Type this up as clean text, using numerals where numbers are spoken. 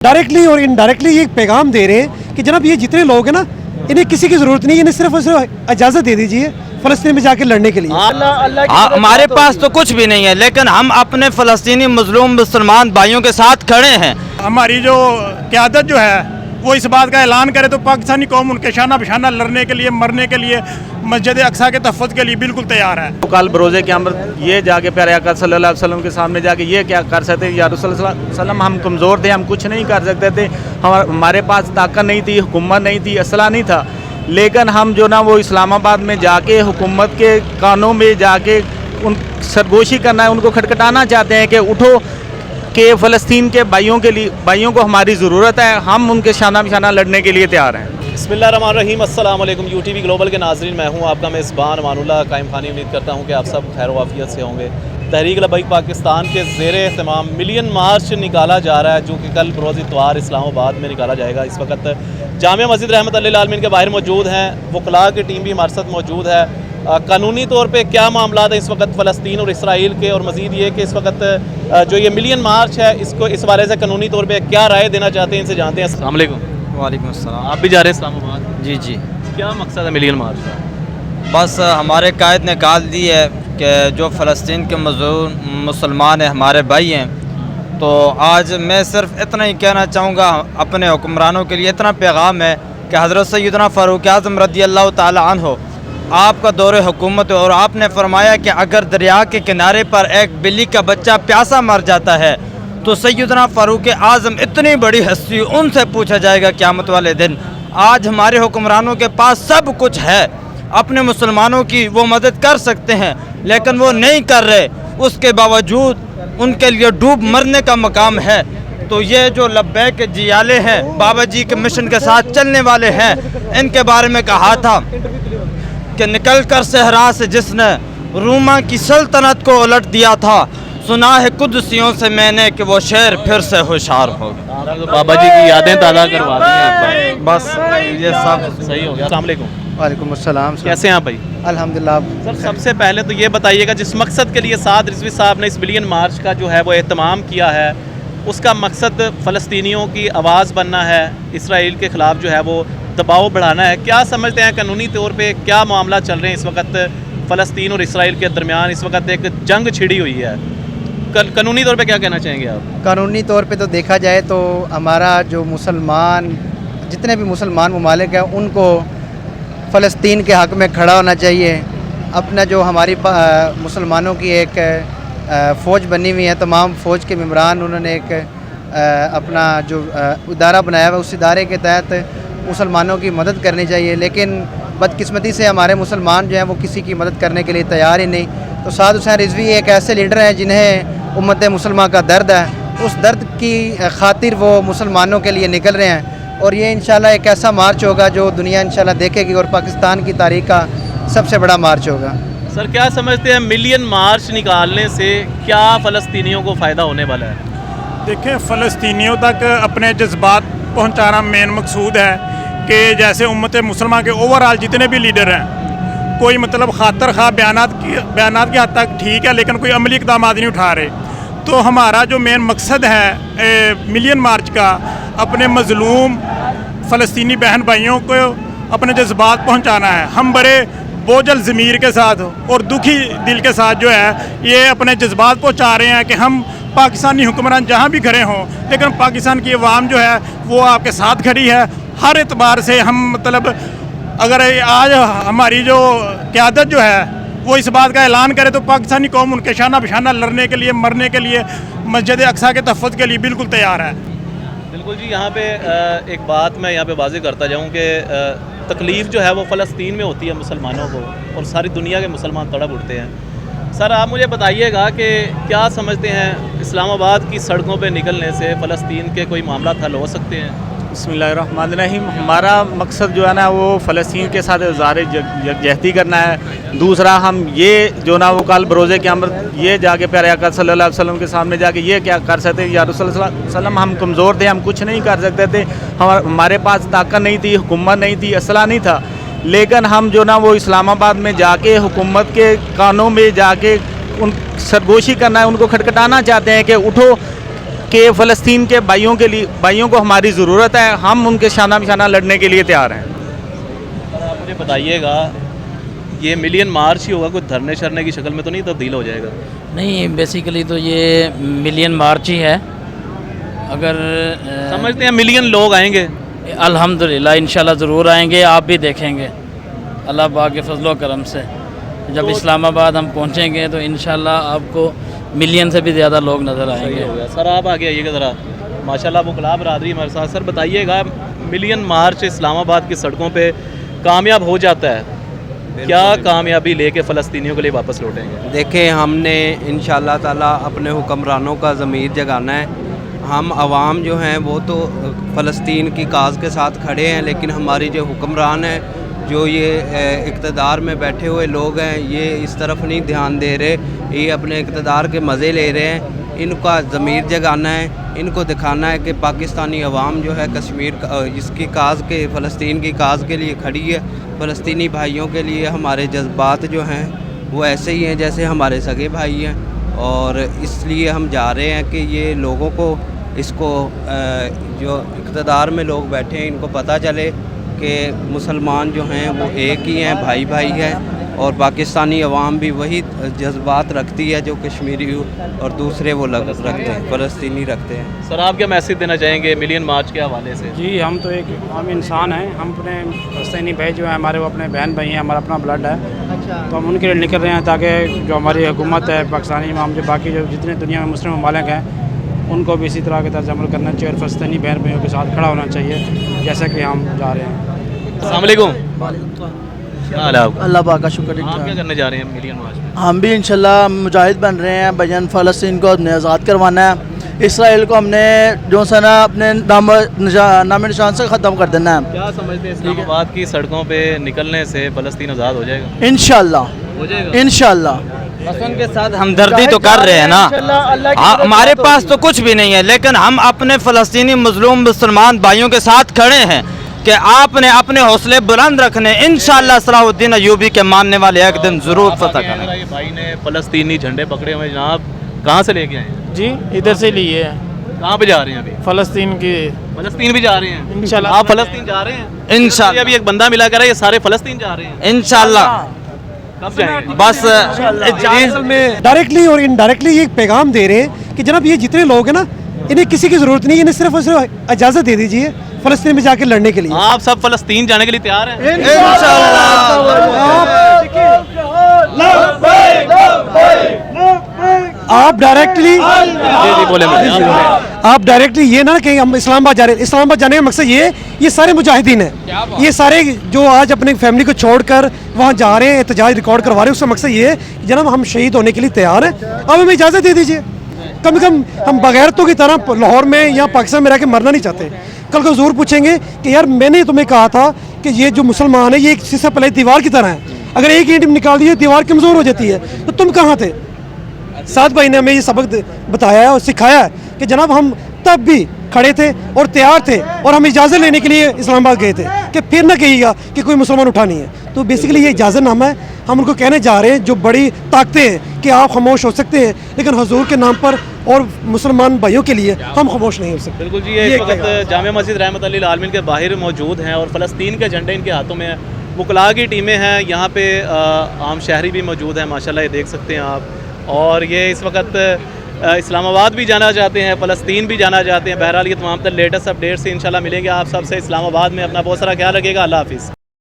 Directly और indirectly ये पैगाम दे रहे हैं कि जनाब ये जितने लोग हैं ना, इन्हें किसी की ज़रूरत नहीं है, इन्हें सिर्फ और सिर्फ इजाज़त दे दीजिए फ़लस्तीन में जाकर लड़ने के लिए। हमारे पास तो कुछ भी नहीं है, लेकिन हम अपने फ़लस्तीनी मज़लूम मुसलमान भाइयों के साथ खड़े हैं। हमारी जो क़यादत जो है वो इस बात का ऐलान करे तो पाकिस्तानी कौम उनके शाना बशाना लड़ने के लिए, मरने के लिए, मस्जिद अक्सा के तहफ़्फ़ुज़ के लिए बिल्कुल तैयार है। तो कल बरोज़े क़यामत ये जाके प्यारे आका सल्लल्लाहु अलैहि वसल्लम के सामने जाके ये क्या कर सकते या रसूल सल्लल्लाहु अलैहि वसल्लम, हम कमज़ोर थे, हम कुछ नहीं कर सकते थे, हमारे पास ताकत नहीं थी, हुकूमत नहीं थी, असला नहीं था, लेकिन हम जो ना वो इस्लामाबाद में जाके हुकूमत के कानों में जाके उन सरगोशी करना है, उनको खटखटाना चाहते हैं कि उठो कि फ़लस्तीन के भाइयों को हमारी ज़रूरत है, हम उनके शाना बशाना लड़ने के लिए तैयार हैं। बिस्मिल्लाहिर्रहमानिर्रहीम, अस्सलाम वालेकुम यूटीवी ग्लोबल के नाज़रीन, मैं हूं आपका मेज़बान अमानुल्लाह कायम खानी। उम्मीद करता हूं कि आप सब खैर वाफियत से होंगे। तहरीक लब्बैक पाकिस्तान के ज़ेरे एहतमाम मिलियन मार्च निकाला जा रहा है, जो कि कल बरोज़ इतवार इस्लामाबाद में निकाला जाएगा। इस वक्त जामिया मस्जिद रहमत लिल आलमीन के बाहर मौजूद हैं, वकला की टीम भी हमारे साथ मौजूद है। कानूनी तौर पे क्या मामला है इस वक्त फ़लस्तीन और इसराइल के, और मज़ीद ये कि इस वक्त जो ये मिलियन मार्च है इसको इस बारे से कानूनी तौर पे क्या राय देना चाहते हैं, इनसे जानते हैं। अस्सलाम वालेकुम। वालेकुम अस्सलाम। आप भी जा रहे हैं इस्लामाबाद? जी जी। क्या मकसद है मिलियन मार्च का? बस हमारे कायद ने कहा दी है कि जो फ़लस्तीन के मुसलमान हैं, हमारे भाई हैं, तो आज मैं सिर्फ इतना ही कहना चाहूँगा, अपने हुक्मरानों के लिए इतना पैगाम है कि हज़रत सैयदना फ़ारूक आज़म रज़ियल्लाहु ताला अन्हु आपका दौरे हुकूमत है, और आपने फरमाया कि अगर दरिया के किनारे पर एक बिल्ली का बच्चा प्यासा मर जाता है तो सैयदना फ़ारूक आज़म इतनी बड़ी हस्ती, उनसे पूछा जाएगा क़यामत वाले दिन। आज हमारे हुक्मरानों के पास सब कुछ है, अपने मुसलमानों की वो मदद कर सकते हैं, लेकिन वो नहीं कर रहे, उसके बावजूद उनके लिए डूब मरने का मकाम है। तो ये जो लब्बैक जियाले हैं, बाबा जी के मिशन के साथ चलने वाले हैं, इनके बारे में कहा था कि निकल कर सहरा से जिसने रूमा की सल्तनत को उलट दिया था, सुना है कुदसियों से मैंने कि वो शेर फिर से होशियार होगा। तो बाबा जी की यादें ताज़ा करवा दें। बस ये सब सही हो गया। अस्सलाम वालेकुम। वालेकुम अस्सलाम। कैसे हैं आप भाई? अल्हम्दुलिल्लाह। सर सबसे पहले तो ये बताइएगा, जिस मकसद के लिए साद रिजवी साहब ने इस मिलियन मार्च का जो है वो एहतमाम किया है, उसका मकसद फ़लस्तीनियों की आवाज़ बनना है, इसराइल के ख़िलाफ़ जो है वो दबाव बढ़ाना है। क्या समझते हैं कानूनी तौर पे क्या मामला चल रहे हैं इस वक्त फ़लस्तीन और इसराइल के दरमियान? इस वक्त एक जंग छिड़ी हुई है, कानूनी तौर पे क्या कहना चाहेंगे आप? कानूनी तौर पे तो देखा जाए तो हमारा जो मुसलमान, जितने भी मुसलमान ममालिक हैं, उनको फ़लस्तीन के हक़ में खड़ा होना चाहिए। अपना जो हमारी मुसलमानों की एक फ़ौज बनी हुई है, तमाम फ़ौज के मेम्बरान, उन्होंने एक अपना जो इदारा बनाया हुआ है, उस इदारे के तहत मुसलमानों की मदद करनी चाहिए। लेकिन बदकिस्मती से हमारे मुसलमान जो हैं वो किसी की मदद करने के लिए तैयार ही नहीं। तो साद हुसैन रिजवी एक ऐसे लीडर हैं जिन्हें उम्मत मुसलमान का दर्द है, उस दर्द की खातिर वो मुसलमानों के लिए निकल रहे हैं, और ये इंशाल्लाह एक ऐसा मार्च होगा जो दुनिया इंशाल्लाह देखेगी, और पाकिस्तान की तारीख़ का सबसे बड़ा मार्च होगा। सर क्या समझते हैं मिलियन मार्च निकालने से क्या फ़लस्तीनियों को फ़ायदा होने वाला है? देखें, फ़लस्तीनियों तक अपने जज्बात पहुँचाना मेन मकसूद है कि जैसे उम्मत मुसलमान के ओवरऑल जितने भी लीडर हैं, कोई मतलब खातर खा बयानात की हद तक ठीक है, लेकिन कोई अमली इक़दाम नहीं उठा रहे। तो हमारा जो मेन मकसद है मिलियन मार्च का, अपने मज़लूम फ़लस्तीनी बहन भाइयों को अपने जज्बात पहुंचाना है। हम बड़े बोझल ज़मीर के साथ और दुखी दिल के साथ जो है ये अपने जज्बात पहुंचा रहे हैं कि हम पाकिस्तानी हुक्मरान जहां भी खड़े हों, लेकिन पाकिस्तान की अवाम जो है वो आपके साथ खड़ी है हर एतबार से। हम मतलब अगर आज हमारी जो क़यादत जो है वो इस बात का ऐलान करे तो पाकिस्तानी कौम उनके शाना बशाना लड़ने के लिए, मरने के लिए, मस्जिद अक्सा के तहफ़्फ़ुज़ के लिए बिल्कुल तैयार है। बिल्कुल जी। यहाँ पे एक बात मैं यहाँ पे वाज़ेह करता जाऊँ कि तकलीफ़ जो है वो फ़लस्तीन में होती है मुसलमानों को, और सारी दुनिया के मुसलमान तड़प उठते हैं। सर आप मुझे बताइएगा कि क्या समझते हैं इस्लामाबाद की सड़कों पे निकलने से फ़लस्तीन के कोई मामला हल हो सकते हैं? बिस्मिल्लाहिर्रहमानिर्रहीम। हमारा मकसद जो है ना वो फ़लस्तीन के साथ यकजहती करना है। दूसरा, हम ये जो ना वो कल बरोज़े क़यामत ये जाके प्यारे आका सल्लल्लाहु अलैहि वसल्लम के सामने जाके ये क्या कर सकते या रसूल सल्लल्लाहु अलैहि वसल्लम, हम कमज़ोर थे, हम कुछ नहीं कर सकते थे, हमारे पास ताकत नहीं थी, हुकूमत नहीं थी, असला नहीं था, लेकिन हम जो ना वो इस्लामाबाद में जाके हुकूमत के कानों में जाके उन सरगोशी करना है, उनको खटखटाना चाहते हैं कि उठो کہ فلسطین کے بھائیوں کو ہماری ضرورت ہے, ہم ان کے شانہ بشانہ لڑنے کے لیے تیار ہیں. آپ مجھے بتائیے گا, یہ ملین مارچ ہی ہوگا, کوئی دھرنے شرنے کی شکل میں تو نہیں تبدیل ہو جائے گا؟ نہیں, بیسیکلی تو یہ ملین مارچ ہی ہے. اگر سمجھتے ہیں ملین لوگ آئیں گے؟ الحمدللہ انشاءاللہ ضرور آئیں گے, آپ بھی دیکھیں گے اللہ پاک کے فضل و کرم سے. جب اسلام آباد ہم پہنچیں گے تو انشاءاللہ آپ کو ملین سے بھی زیادہ لوگ نظر آئیں گے. سر آپ آگے آئیے گا ذرا, ماشاءاللہ وکلاء برادری ہمارے ساتھ. سر بتائیے گا, ملین مارچ اسلام آباد کی سڑکوں پہ کامیاب ہو جاتا ہے, کیا کامیابی لے کے فلسطینیوں کے لیے واپس لوٹیں گے؟ دیکھیں, ہم نے انشاءاللہ تعالی اپنے حکمرانوں کا ضمیر جگانا ہے. ہم عوام جو ہیں وہ تو فلسطین کی کاز کے ساتھ کھڑے ہیں, لیکن ہماری جو حکمران ہیں, جو یہ اقتدار میں بیٹھے ہوئے لوگ ہیں, یہ اس طرف نہیں دھیان دے رہے, یہ اپنے اقتدار کے مزے لے رہے ہیں. ان کا ضمیر جگانا ہے, ان کو دکھانا ہے کہ پاکستانی عوام جو ہے کشمیر اس کی کاز کے, فلسطین کی کاز کے لیے کھڑی ہے. فلسطینی بھائیوں کے لیے ہمارے جذبات جو ہیں وہ ایسے ہی ہیں جیسے ہمارے سگے بھائی ہیں, اور اس لیے ہم جا رہے ہیں کہ یہ لوگوں کو, اس کو جو اقتدار میں لوگ بیٹھے ہیں, ان کو پتہ چلے کہ مسلمان جو ہیں وہ ایک ہی ہیں, بھائی بھائی ہیں, اور پاکستانی عوام بھی وہی جذبات رکھتی ہے جو کشمیری اور دوسرے وہ رکھتے ہیں, فلسطینی رکھتے ہیں. سر آپ کیا میسیج دینا چاہیں گے ملین مارچ کے حوالے سے؟ جی, ہم تو ایک عام انسان ہیں, ہم اپنے فلسطینی بھائی جو ہیں ہمارے, وہ اپنے بہن بھائی ہیں, ہمارا اپنا بلڈ ہے, تو ہم ان کے لیے نکل رہے ہیں تاکہ جو ہماری حکومت ہے پاکستانی, ہم جو باقی جو جتنے دنیا میں مسلم ممالک ہیں ان کو بھی اسی طرح کے طرز عمل کرنا چاہیے, اور فلسطینی بہن بھائیوں کے ساتھ کھڑا ہونا چاہیے جیسا کہ ہم جا رہے ہیں. السلام علیکم. کیا حال ہے آپ کا؟ اللہ پاک کا شکر. آپ کیا کرنے جا رہے ہیں ملین مارچ میں؟ ہم بھی انشاءاللہ مجاہد بن رہے ہیں بھائیان, فلسطین کو ہم نے آزاد کروانا ہے, اسرائیل کو ہم نے جو سا نا اپنے نام نشان سے ختم کر دینا ہے. کیا سمجھتے ہیں اسلام آباد کی سڑکوں پہ نکلنے سے فلسطین آزاد ہو جائے گا؟ انشاءاللہ ہو جائے گا انشاءاللہ. ان کے ساتھ ہمدردی تو کر رہے ہیں نا, ہمارے پاس تو کچھ بھی نہیں ہے, لیکن ہم اپنے فلسطینی مظلوم مسلمان بھائیوں کے ساتھ کھڑے ہیں کہ آپ نے اپنے حوصلے بلند رکھنے. انشاءاللہ صلاح الدین ایوبی کے ماننے والے ایک دن ضرور فتح کریں گے. یہ بھائی نے فلسطینی جھنڈے پکڑے ہوئے, جناب کہاں سے لے کے آئے ہیں؟ جی, ادھر سے لیے ہیں, کہاں پہ جا رہے ہیں ابھی؟ فلسطین کی. فلسطین بھی جا رہے ہیں انشاءاللہ. آپ فلسطین جا رہے ہیں انشاءاللہ ابھی ایک بندہ ملا کر یہ سارے فلسطین جا رہے ہیں, انشاءاللہ. کب جائیں گے؟ بس میں ڈائریکٹلی اور انڈائریکٹلی یہ پیغام دے رہے ہیں کہ جناب یہ جتنے لوگ ہیں نا, انہیں کسی کی ضرورت نہیں, انہیں صرف اور صرف اجازت دے دیجیے فلسطین میں جا کے لڑنے کے لیے. آپ سب فلسطین جانے کے لیے تیار ہیں؟ آپ ڈائریکٹلی بولے آپ ڈائریکٹلی یہ نہ کہ ہم اسلام آباد جا رہے ہیں. اسلام آباد جانے کا مقصد یہ سارے مجاہدین ہیں, یہ سارے جو آج اپنی فیملی کو چھوڑ کر وہاں جا رہے ہیں, احتجاج ریکارڈ کروا رہے ہیں, اس کا مقصد یہ ہے کہ جناب ہم شہید ہونے کے لیے تیار ہیں, اب ہمیں اجازت دے دیجیے. کم سے کم ہم بغیرتوں کی طرح لاہور میں یا پاکستان میں رہ کے مرنا نہیں چاہتے. کل کو ضرور پوچھیں گے کہ یار میں نے تمہیں کہا تھا کہ یہ جو مسلمان ہے یہ ایک سیسا پلائی دیوار کی طرح ہے, اگر ایک اینٹ نکال دیے دیوار کمزور ہو جاتی ہے, تو تم کہاں تھے؟ سعد بھائی نے ہمیں یہ سبق بتایا ہے اور سکھایا ہے کہ جناب ہم تب بھی کھڑے تھے اور تیار تھے, اور ہم اجازت لینے کے لیے اسلام آباد گئے تھے کہ پھر نہ کہیے گا کہ کوئی مسلمان اٹھا نہیں ہے. تو بیسیکلی یہ اجازت نامہ ہے, ہم ان کو کہنے جا رہے ہیں جو بڑی طاقتیں ہیں کہ آپ خاموش ہو سکتے ہیں, لیکن حضور کے نام پر اور مسلمان بھائیوں کے لیے ہم خاموش نہیں ہو سکتے. بالکل جی, یہ اس وقت جامع مسجد رحمت اللہ للعالمین کے باہر موجود ہیں اور فلسطین کے جھنڈے ان کے ہاتھوں میں ہیں. وکلاء کی ٹیمیں ہیں یہاں پہ, عام شہری بھی موجود ہیں ماشاءاللہ, یہ دیکھ سکتے ہیں آپ. اور یہ اس وقت اسلام آباد بھی جانا چاہتے ہیں, فلسطین بھی جانا چاہتے ہیں. بہرحال یہ تمام تر لیٹسٹ اپڈیٹس انشاءاللہ ملیں گے آپ سب سے اسلام آباد میں. اپنا بہت سارا خیال رکھیے گا. اللہ حافظ.